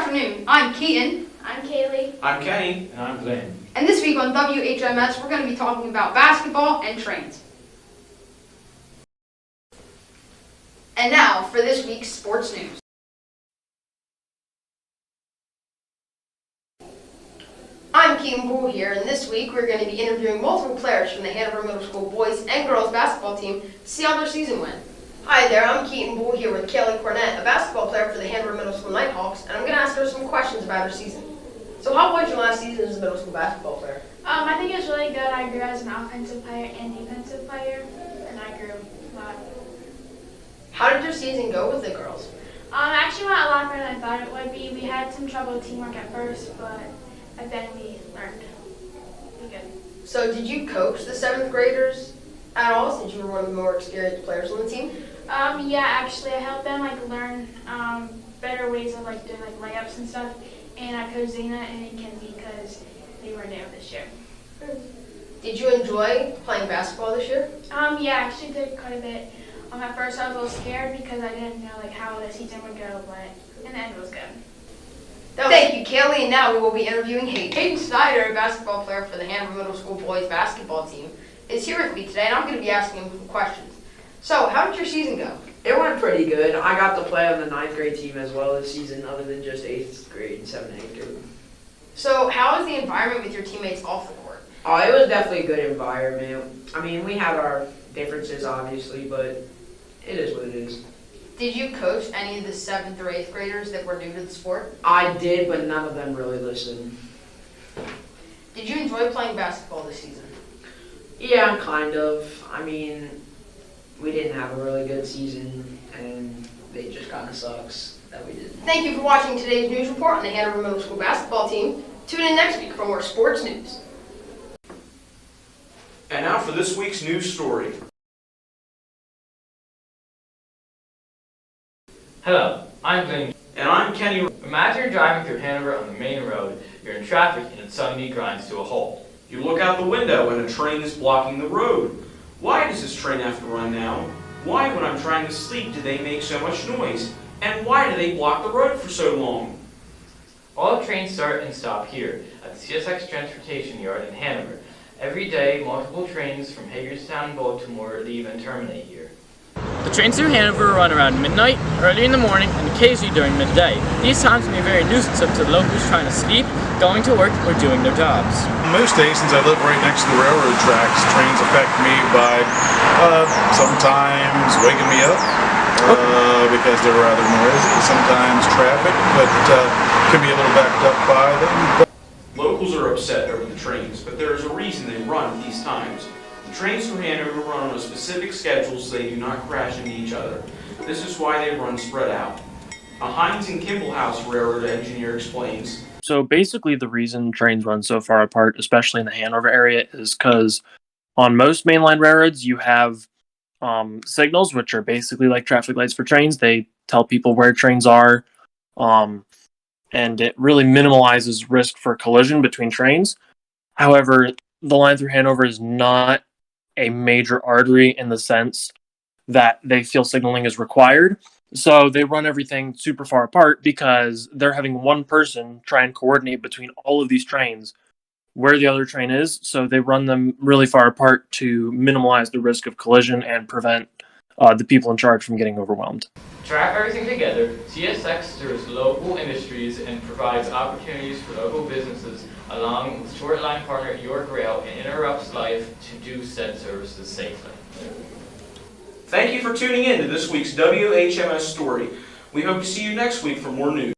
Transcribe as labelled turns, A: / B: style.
A: afternoon. I'm Keaton.
B: I'm Kaylee.
C: I'm Kenny.
D: And I'm Glenn.
A: And this week on WHMS, we're going to be talking about basketball and trains. And now for this week's sports news. I'm Keaton Bull here, and this week we're going to be interviewing multiple players from the Hanover Middle School boys and girls basketball team to see how their season went. Hi there, I'm Keaton Bull here with Kaylee Cornett, a basketball player for the Hanover Middle School Nighthawks, and I'm going to ask her some questions about her season. So how was your last season as a middle school basketball player?
B: I think it was really good. I grew as an offensive player and defensive player, and I grew a lot.
A: How did your season go with the girls?
B: It actually went a lot better than I thought it would be. We had some trouble with teamwork at first, but then we learned. Pretty good.
A: So did you coach the 7th graders at all, since you were one of the more experienced players on the team?
B: Yeah, actually, I helped them learn better ways of doing layups and stuff. And I coached Zena and Kenzie because they were there this year.
A: Did you enjoy playing basketball this year?
B: Yeah, I actually did quite a bit. At first I was a little scared because I didn't know how the season would go, but in the end it was good.
A: Thank you, Kaylee. And now we will be interviewing Hayden Snyder, a basketball player for the Hanover Middle School boys basketball team, is here with me today, and I'm going to be asking him some questions. So, how did your season go?
E: It went pretty good. I got to play on the 9th grade team as well this season, other than just 8th grade and 7th and 8th grade.
A: So, how is the environment with your teammates off the court?
E: Oh, it was definitely a good environment. I mean, we had our differences, obviously, but it is what it is.
A: Did you coach any of the 7th or 8th graders that were new to the sport?
E: I did, but none of them really listened.
A: Did you enjoy playing basketball this season?
E: Yeah, kind of. I mean, we didn't have a really good season, and it just kind of sucks that we did.
A: Thank you for watching today's news report on the Hanover Middle School basketball team. Tune in next week for more sports news.
C: And now for this week's news story.
D: Hello, I'm Glenn.
C: And I'm Kenny.
D: Imagine you're driving through Hanover on the main road, you're in traffic, and it suddenly grinds to a halt.
C: You look out the window and a train is blocking the road. Why does this train have to run now? Why, when I'm trying to sleep, do they make so much noise? And why do they block the road for so long?
D: All trains start and stop here, at the CSX Transportation Yard in Hanover. Every day, multiple trains from Hagerstown and Baltimore leave and terminate here.
F: The trains through Hanover run around midnight, early in the morning, and occasionally during midday. These times can be very nuisance to the locals trying to sleep, going to work, or doing their jobs.
G: Most days, since I live right next to the railroad tracks, trains affect me by sometimes waking me up because they're rather noisy, sometimes traffic, but can be a little backed up by them.
C: Locals are upset over the trains, but there is a reason they run at these times. The trains through Hanover run on a specific schedule so they do not crash into each other. This is why they run spread out. A Hines and Kimball House railroad engineer explains.
F: So basically the reason trains run so far apart, especially in the Hanover area, is because on most mainline railroads you have signals, which are basically like traffic lights for trains. They tell people where trains are, and it really minimalizes risk for collision between trains. However, the line through Hanover is not a major artery in the sense that they feel signaling is required. So they run everything super far apart because they're having one person try and coordinate between all of these trains where the other train is. So they run them really far apart to minimize the risk of collision and prevent the people in charge from getting overwhelmed.
D: To wrap everything together, CSX serves local industries and provides opportunities for local businesses along with short line partner York Rail and interrupts life to do said services safely.
C: Thank you for tuning in to this week's WHMS story. We hope to see you next week for more news.